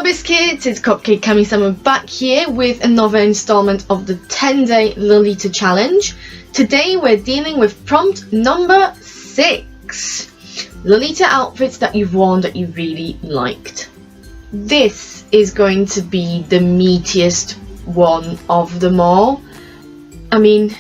Biscuits, it's Cupcake Kamisama back here with another installment of the 10-day Lolita challenge. Today we're dealing with prompt number 6. Lolita outfits that you've worn that you really liked. This is going to be the meatiest one of them all. I mean,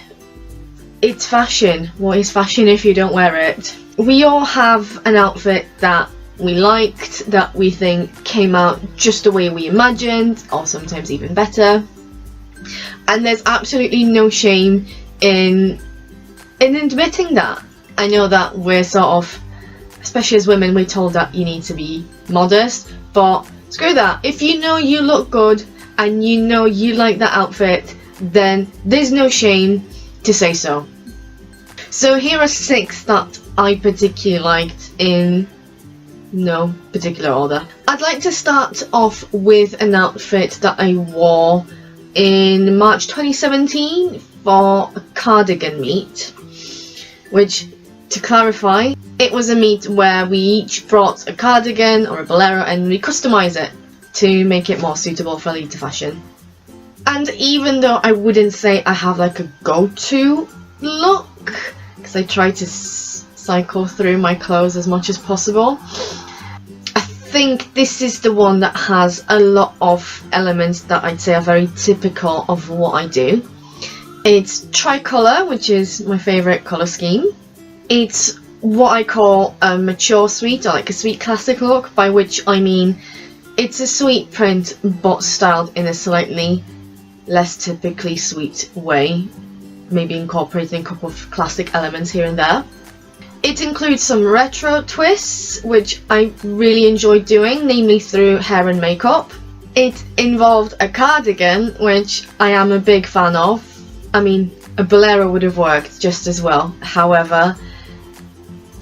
it's fashion. What is fashion if you don't wear it? We all have an outfit that we liked, that we think came out just the way we imagined, or sometimes even better. And there's absolutely no shame in admitting that. I know that we're sort of, especially as women, we're told that you need to be modest, but screw that. If you know you look good and you know you like that outfit, then there's no shame to say so. So here are 6 that I particularly liked in no particular order. I'd like to start off with an outfit that I wore in March 2017 for a cardigan meet, which, to clarify, it was a meet where we each brought a cardigan or a bolero and we customized it to make it more suitable for Lolita fashion. And even though I wouldn't say I have like a go-to look, because I try to cycle through my clothes as much as possible, I think this is the one that has a lot of elements that I'd say are very typical of what I do. It's tricolour, which is my favourite colour scheme. It's what I call a mature sweet, or like a sweet classic look, by which I mean it's a sweet print but styled in a slightly less typically sweet way, maybe incorporating a couple of classic elements here and there. It includes some retro twists, which I really enjoyed doing, namely through hair and makeup. It involved a cardigan, which I am a big fan of. I mean, a bolero would have worked just as well. However,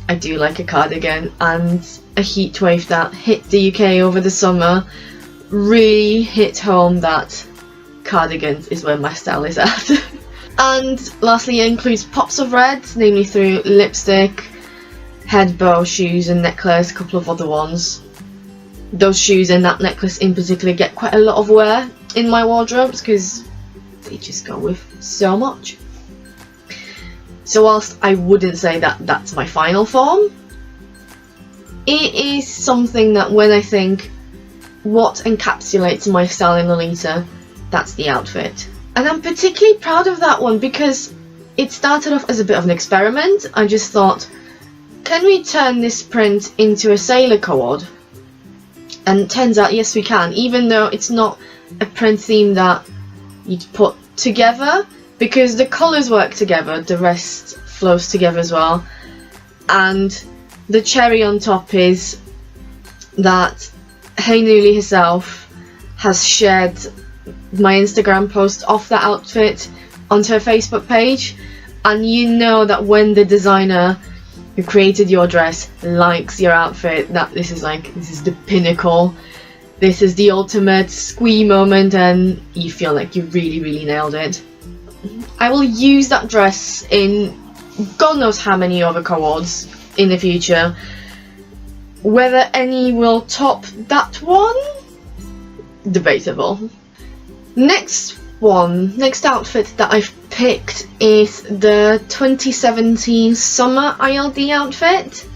I do like a cardigan, and a heatwave that hit the UK over the summer really hit home that cardigans is where my style is at. And lastly, it includes pops of red, namely through lipstick, head bow, shoes and necklace, a couple of other ones. Those shoes and that necklace in particular get quite a lot of wear in my wardrobes because they just go with so much. So whilst I wouldn't say that that's my final form, it is something that when I think what encapsulates my style in Lolita, that's the outfit. And I'm particularly proud of that one because it started off as a bit of an experiment. I just thought, can we turn this print into a sailor cord? And it turns out, yes we can, even though it's not a print theme that you'd put together, because the colours work together, the rest flows together as well. And the cherry on top is that Hey Newly herself has shared my Instagram post of that outfit onto her Facebook page, and you know that when the designer who created your dress likes your outfit, that this is the pinnacle, this is the ultimate squee moment, and you feel like you really nailed it. I will use that dress in God knows how many other co-ords in the future. Whether any will top that one, debatable. Next outfit that I've picked is the 2017 summer ILD outfit.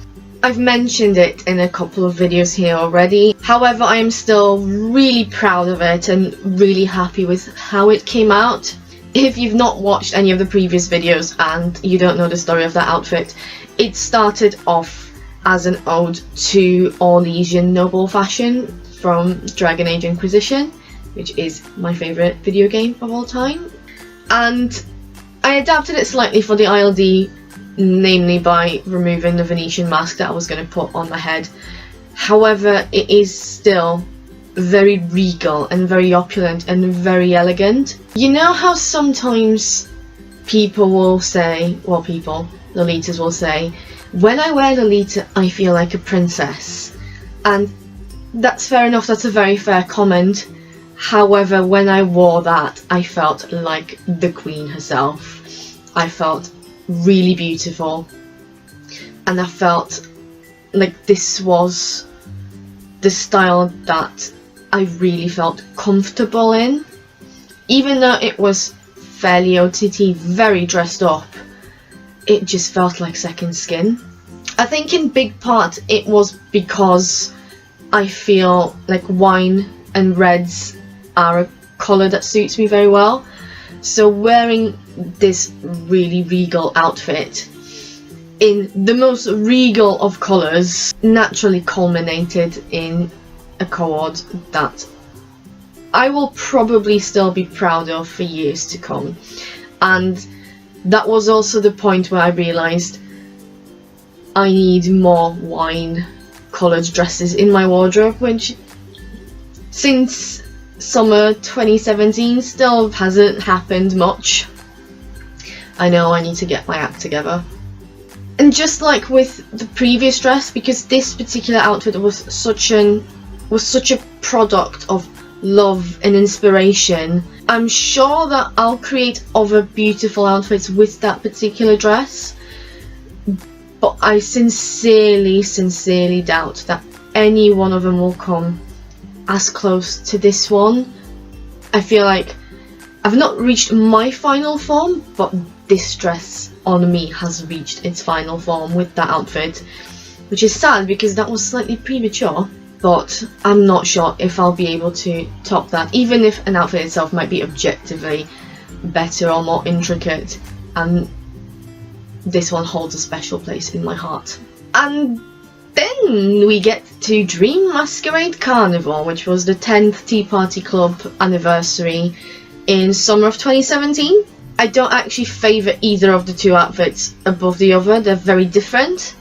I've mentioned it in a couple of videos here already. However, I am still really proud of it and really happy with how it came out. If you've not watched any of the previous videos and you don't know the story of that outfit, it started off as an ode to Orlesian noble fashion from Dragon Age Inquisition, which is my favourite video game of all time. And I adapted it slightly for the ILD, namely by removing the Venetian mask that I was going to put on my head. However, it is still very regal and very opulent and very elegant. You know how sometimes people will say, well, Lolitas will say, when I wear Lolita I feel like a princess. And that's fair enough, that's a very fair comment. However, when I wore that, I felt like the queen herself. I felt really beautiful, and I felt like this was the style that I really felt comfortable in. Even though it was fairly OTT, very dressed up, it just felt like second skin. I think in big part it was because I feel like wine and reds are a colour that suits me very well. So wearing this really regal outfit in the most regal of colours naturally culminated in a card that I will probably still be proud of for years to come. And that was also the point where I realised I need more wine coloured dresses in my wardrobe, which since summer 2017 still hasn't happened much. I know I need to get my act together. And just like with the previous dress, because this particular outfit was such a product of love and inspiration, I'm sure that I'll create other beautiful outfits with that particular dress, but I sincerely doubt that any one of them will come as close to this one. I feel like I've not reached my final form, but this dress on me has reached its final form with that outfit, which is sad because that was slightly premature. But I'm not sure if I'll be able to top that, even if an outfit itself might be objectively better or more intricate, and this one holds a special place in my heart. And then we get to Dream Masquerade Carnival, which was the 10th Tea Party Club anniversary in summer of 2017. I don't actually favour either of the two outfits above the other, they're very different,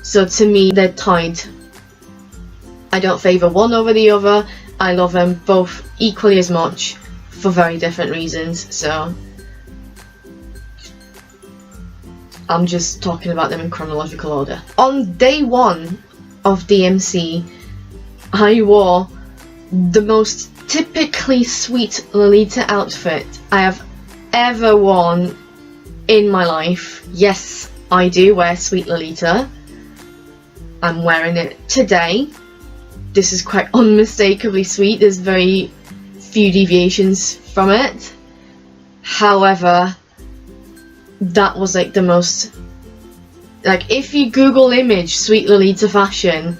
so to me they're tied. I don't favour one over the other. I love them both equally as much for very different reasons, so I'm just talking about them in chronological order. On day one of DMC, I wore the most typically sweet Lolita outfit I have ever worn in my life. Yes, I do wear sweet Lolita. I'm wearing it today. This is quite unmistakably sweet, there's very few deviations from it. However, that was like the most, like if you Google image sweet Lolita fashion,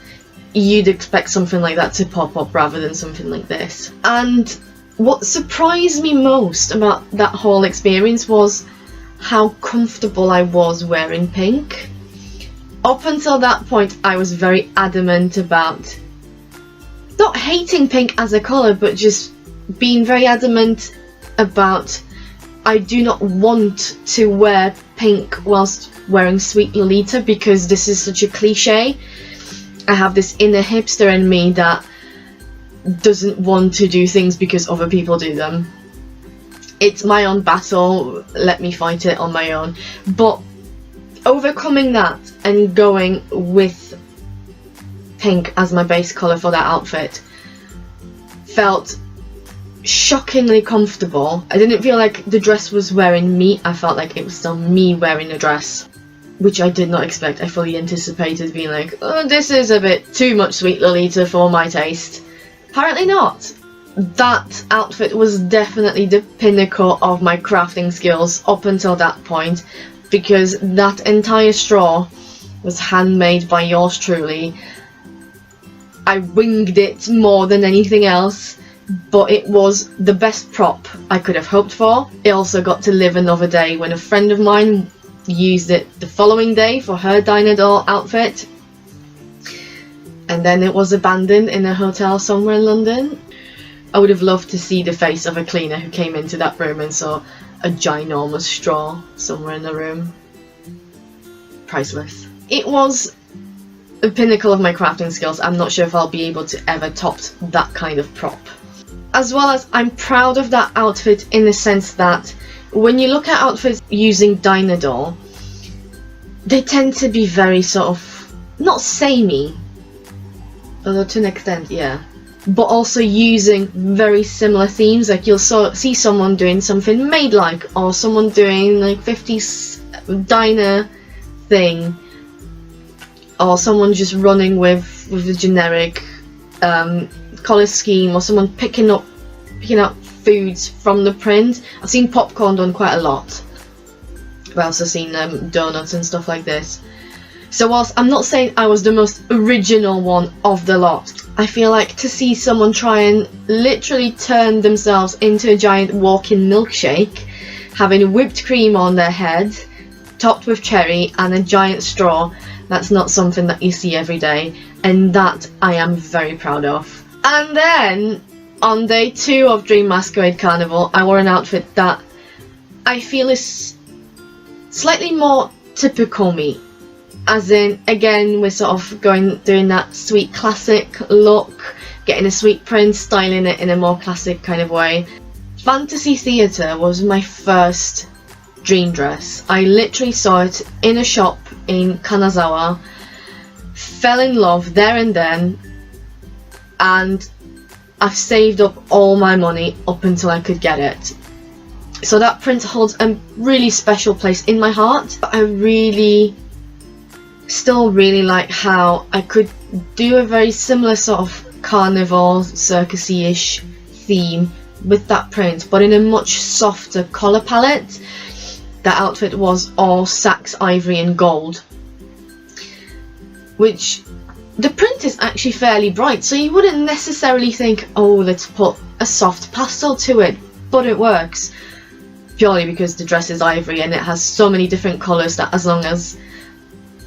you'd expect something like that to pop up rather than something like this. And what surprised me most about that whole experience was how comfortable I was wearing pink. Up until that point, I was very adamant about not hating pink as a colour, but just being very adamant about I do not want to wear pink whilst wearing sweet Lolita because this is such a cliche. I have this inner hipster in me that doesn't want to do things because other people do them. It's my own battle, let me fight it on my own. But overcoming that and going with pink as my base colour for that outfit felt shockingly comfortable. I didn't feel like the dress was wearing me, I felt like it was still me wearing the dress, which I did not expect. I fully anticipated being like, oh, this is a bit too much sweet Lolita for my taste. Apparently not. That outfit was definitely the pinnacle of my crafting skills up until that point, because that entire straw was handmade by yours truly. I winged it more than anything else, but it was the best prop I could have hoped for. It also got to live another day when a friend of mine used it the following day for her diner doll outfit, and then it was abandoned in a hotel somewhere in London. I would have loved to see the face of a cleaner who came into that room and saw a ginormous straw somewhere in the room. Priceless. It was the pinnacle of my crafting skills. I'm not sure if I'll be able to ever top that kind of prop. As well as I'm proud of that outfit in the sense that when you look at outfits using diner doll, they tend to be very sort of, not samey, although to an extent, yeah, but also using very similar themes. Like you'll see someone doing something maid-like, or someone doing like 50s diner thing, or someone just running with the generic colour scheme or someone picking up foods from the print. I've seen popcorn done quite a lot. I've also seen donuts and stuff like this. So whilst I'm not saying I was the most original one of the lot, I feel like to see someone try and literally turn themselves into a giant walking milkshake, having whipped cream on their head, topped with cherry and a giant straw, that's not something that you see every day, and that I am very proud of. And then on day 2 of Dream Masquerade Carnival, I wore an outfit that I feel is slightly more typical me. As in, again, we're sort of doing that sweet classic look, getting a sweet print, styling it in a more classic kind of way. Fantasy Theatre was my first dream dress. I literally saw it in a shop in Kanazawa, fell in love there and then, and I've saved up all my money up until I could get it. So that print holds a really special place in my heart. I still really like how I could do a very similar sort of carnival, circusy-ish theme with that print, but in a much softer colour palette. That outfit was all sax, ivory and gold, which the print is actually fairly bright, so you wouldn't necessarily think, oh, let's put a soft pastel to it, but it works purely because the dress is ivory and it has so many different colours that as long as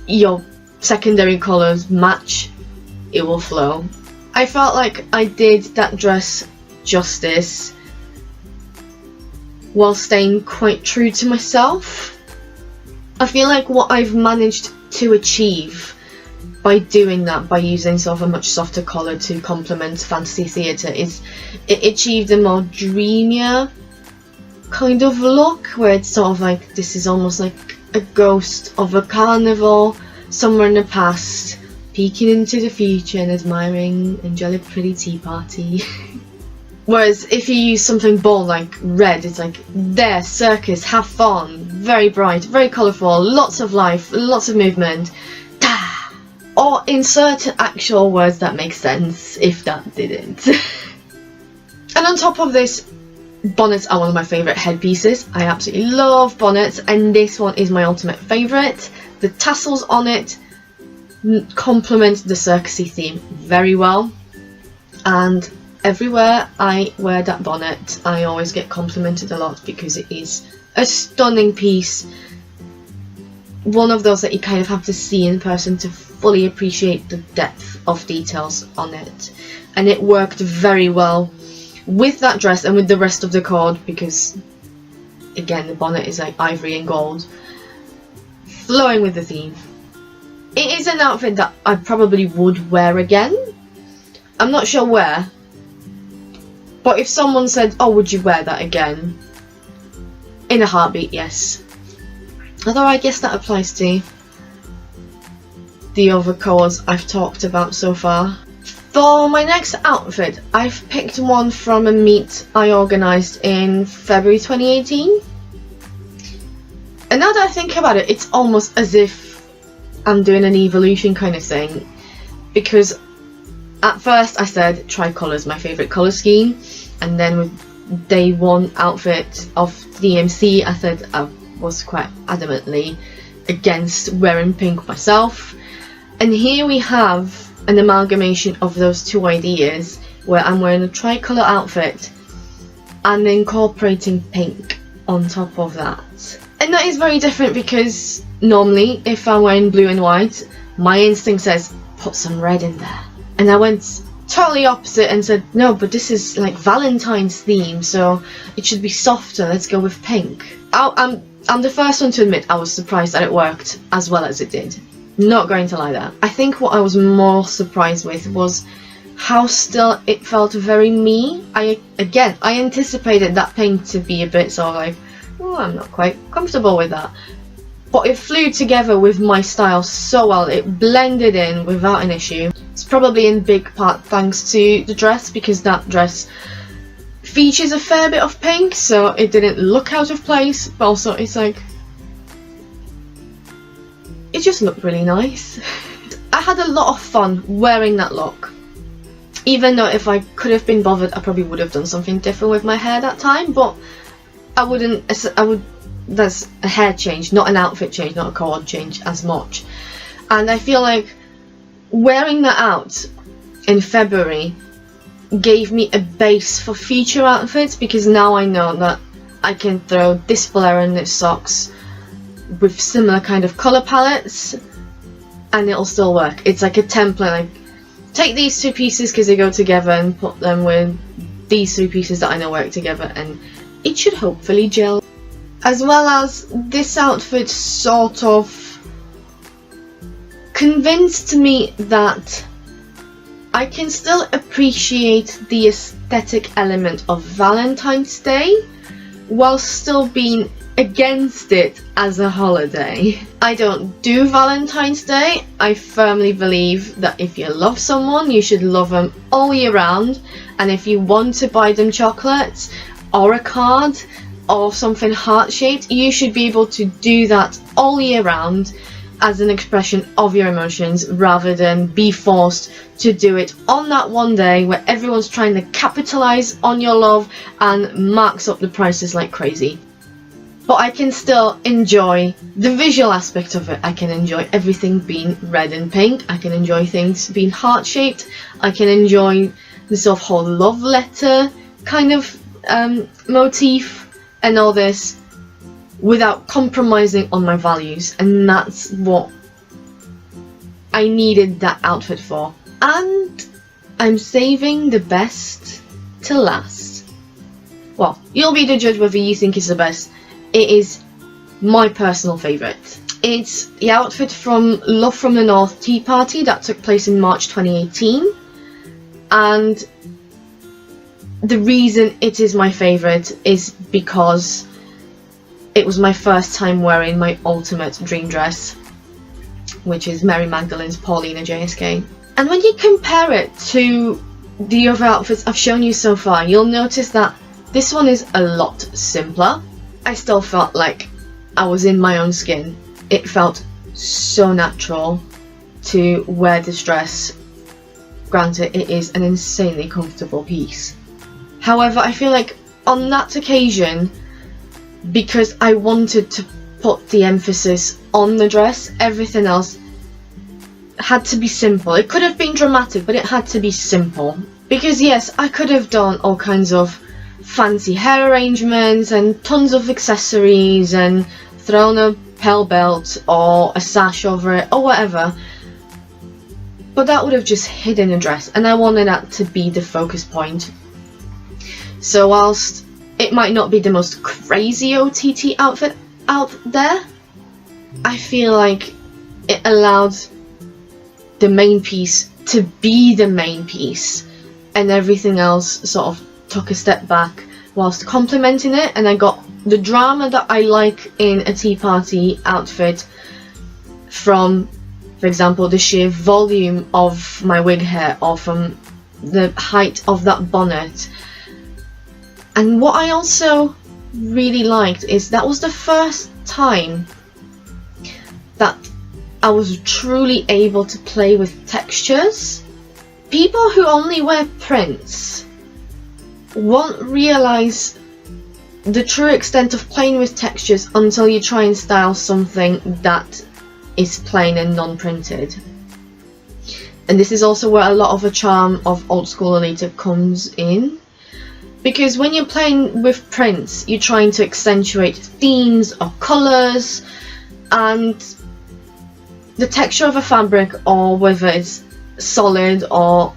your secondary colours match, it will flow. I felt like I did that dress justice while staying quite true to myself. I feel like what I've managed to achieve by doing that, by using sort of a much softer colour to complement Fantasy Theatre, is it achieved a more dreamier kind of look, where it's sort of like this is almost like a ghost of a carnival somewhere in the past, peeking into the future and admiring angelic pretty tea party. Whereas if you use something bold like red, it's like there, circus, have fun, very bright, very colourful, lots of life, lots of movement. Or insert actual words that make sense if that didn't. And on top of this, bonnets are one of my favourite headpieces. I absolutely love bonnets, and this one is my ultimate favourite. The tassels on it complement the circusy theme very well, and everywhere I wear that bonnet I always get complimented a lot because it is a stunning piece. One of those that you kind of have to see in person to fully appreciate the depth of details on it, and it worked very well with that dress and with the rest of the cord because again the bonnet is like ivory and gold, flowing with the theme. It is an outfit that I probably would wear again. I'm not sure where, but if someone said, oh, would you wear that again? In a heartbeat, yes. Although I guess that applies to the other colours I've talked about so far. For my next outfit, I've picked one from a meet I organised in February 2018. And now that I think about it, it's almost as if I'm doing an evolution kind of thing. Because at first I said tricolour is my favourite colour scheme. And then with day 1 outfit of the MC, I said I was quite adamantly against wearing pink myself. And here we have an amalgamation of those two ideas where I'm wearing a tricolour outfit and incorporating pink on top of that. And that is very different because normally if I'm wearing blue and white, my instinct says put some red in there. And I went totally opposite and said no, but this is like Valentine's theme, so it should be softer, let's go with pink. I'm the first one to admit I was surprised that it worked as well as it did. Not going to lie there. I think what I was more surprised with was how still it felt very me. I anticipated that pink to be a bit sort of like, oh, I'm not quite comfortable with that. But it flew together with my style so well, it blended in without an issue. It's probably in big part thanks to the dress, because that dress features a fair bit of pink, so it didn't look out of place, but also it's like, it just looked really nice. I had a lot of fun wearing that look. Even though if I could have been bothered, I probably would have done something different with my hair that time, but I would, that's a hair change, not an outfit change, not a cord change as much. And I feel like wearing that out in February gave me a base for future outfits, because now I know that I can throw this flare and this socks with similar kind of colour palettes and it'll still work. It's like a template, like take these two pieces because they go together and put them with these three pieces that I know work together, and it should hopefully gel. As well as this outfit sort of convinced me that I can still appreciate the aesthetic element of Valentine's Day while still being against it as a holiday. I don't do Valentine's Day. I firmly believe that if you love someone, you should love them all year round, and if you want to buy them chocolates or a card or something heart-shaped, you should be able to do that all year round as an expression of your emotions, rather than be forced to do it on that one day where everyone's trying to capitalize on your love and marks up the prices like crazy. But I can still enjoy the visual aspect of it. I can enjoy everything being red and pink. I can enjoy things being heart-shaped. I can enjoy the sort of whole love letter kind of motif and all this without compromising on my values, and that's what I needed that outfit for. And I'm saving the best to last. Well, you'll be the judge whether you think it's the best. It is my personal favourite. It's the outfit from Love from the North Tea Party that took place in March 2018, and the reason it is my favourite is because it was my first time wearing my ultimate dream dress, which is Mary Magdalene's Paulina JSK. And when you compare it to the other outfits I've shown you so far, you'll notice that this one is a lot simpler. I still felt like I was in my own skin. It felt so natural to wear this dress. Granted, it is an insanely comfortable piece. However, I feel like on that occasion, because I wanted to put the emphasis on the dress, everything else had to be simple. It could have been dramatic, but it had to be simple. Because yes, I could have done all kinds of fancy hair arrangements and tons of accessories and thrown a pearl belt or a sash over it or whatever, but that would have just hidden a dress, and I wanted that to be the focus point. So whilst it might not be the most crazy OTT outfit out there, I feel like it allowed the main piece to be the main piece, and everything else sort of took a step back whilst complementing it, and I got the drama that I like in a tea party outfit from, for example, the sheer volume of my wig hair or from the height of that bonnet. And what I also really liked is that was the first time that I was truly able to play with textures. People who only wear prints won't realise the true extent of playing with textures until you try and style something that is plain and non-printed. And this is also where a lot of the charm of old school Lolita comes in. Because when you're playing with prints, you're trying to accentuate themes or colours, and the texture of a fabric, or whether it's solid or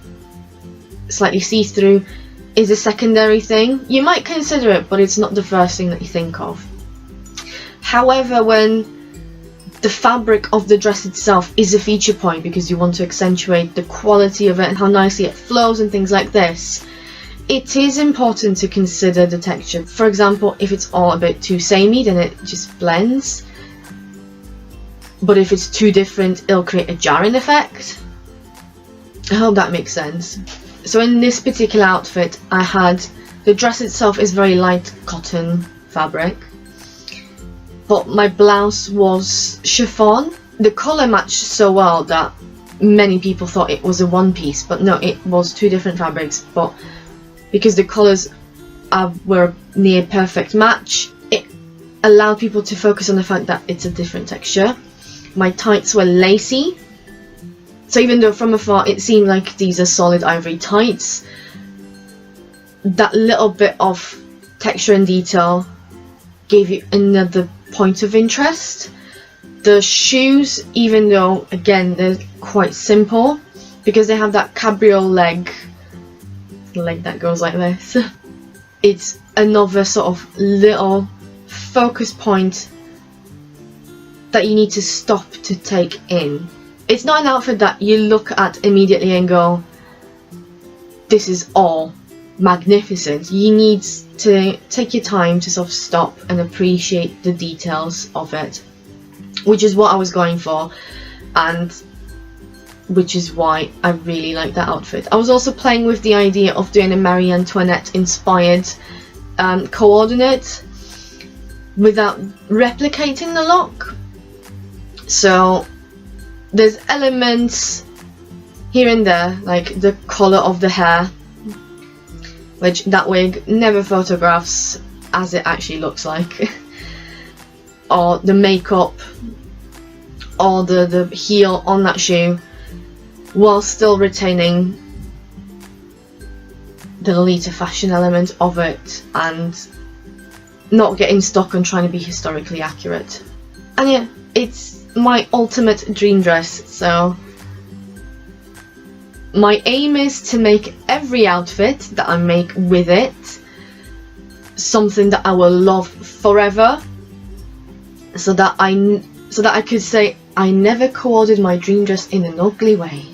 slightly see-through, is a secondary thing. You might consider it, but it's not the first thing that you think of. However, when the fabric of the dress itself is a feature point because you want to accentuate the quality of it and how nicely it flows and things like this, it is important to consider the texture. For example, if it's all a bit too samey, then it just blends. But if it's too different, it'll create a jarring effect. I hope that makes sense. So in this particular outfit, I had, the dress itself is very light cotton fabric, but my blouse was chiffon. The colour matched so well that many people thought it was a one piece, but no, it was two different fabrics. But because the colours were near perfect match, it allowed people to focus on the fact that it's a different texture. My tights were lacy, so even though from afar it seemed like these are solid ivory tights, that little bit of texture and detail gave you another point of interest. The shoes, even though again they're quite simple, because they have that cabriole leg that goes like this, it's another sort of little focus point that you need to stop to take in. It's not an outfit that you look at immediately and go, this is all magnificent. You need to take your time to sort of stop and appreciate the details of it, which is what I was going for, and which is why I really like that outfit. I was also playing with the idea of doing a Marie Antoinette inspired coordinate without replicating the look. So there's elements here and there, like the colour of the hair, which that wig never photographs as it actually looks like, or the makeup, or the heel on that shoe, while still retaining the Lolita fashion element of it and not getting stuck on trying to be historically accurate. And yeah, it's my ultimate dream dress, so my aim is to make every outfit that I make with it something that I will love forever, so that I could say I never co-ordered my dream dress in an ugly way.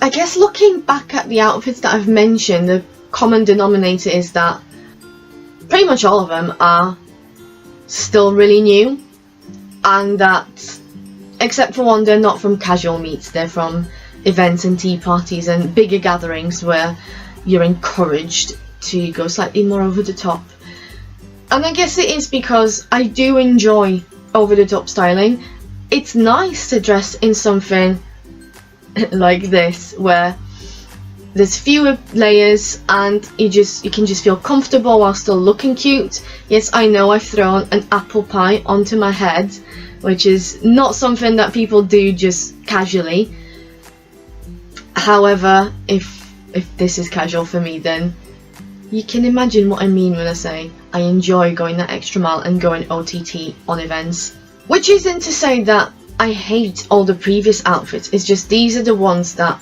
I guess looking back at the outfits that I've mentioned, the common denominator is that pretty much all of them are still really new, and that except for one, they're not from casual meets, they're from events and tea parties and bigger gatherings where you're encouraged to go slightly more over the top. And I guess it is because I do enjoy over the top styling. It's nice to dress in something like this where there's fewer layers and you can just feel comfortable while still looking cute. Yes, I know I've thrown an apple pie onto my head, which is not something that people do just casually. However, if this is casual for me, then you can imagine what I mean when I say I enjoy going that extra mile and going OTT on events. Which isn't to say that I hate all the previous outfits, it's just these are the ones that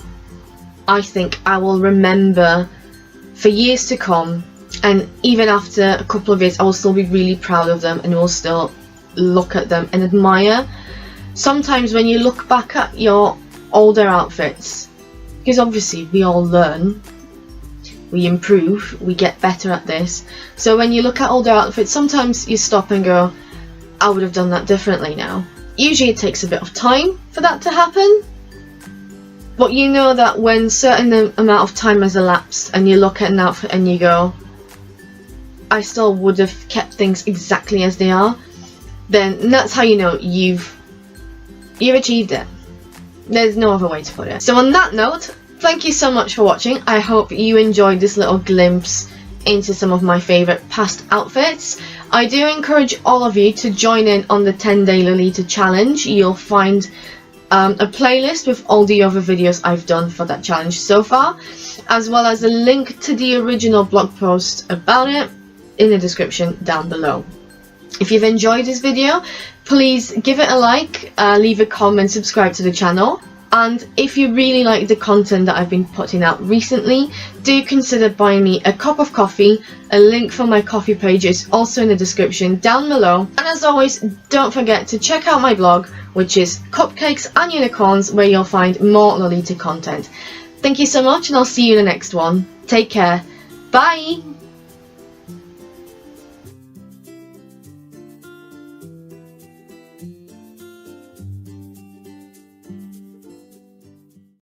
I think I will remember for years to come, and even after a couple of years I will still be really proud of them and will still look at them and admire. Sometimes when you look back at your older outfits, because obviously we all learn, we improve, we get better at this, so when you look at older outfits sometimes you stop and go, I would have done that differently now. Usually it takes a bit of time for that to happen, but you know that when certain amount of time has elapsed and you look at an outfit and you go, I still would have kept things exactly as they are, then that's how you know you've achieved it. There's no other way to put it. So on that note, thank you so much for watching. I hope you enjoyed this little glimpse into some of my favourite past outfits. I do encourage all of you to join in on the 10-day Lolita challenge. You'll find a playlist with all the other videos I've done for that challenge so far, as well as a link to the original blog post about it in the description down below. If you've enjoyed this video, please give it a like, leave a comment, subscribe to the channel, and if you really like the content that I've been putting out recently, do consider buying me a cup of coffee. A link for my coffee page is also in the description down below, and as always, don't forget to check out my blog, which is Cupcakes and Unicorns, where you'll find more Lolita content. Thank you so much, and I'll see you in the next one. Take care. Bye!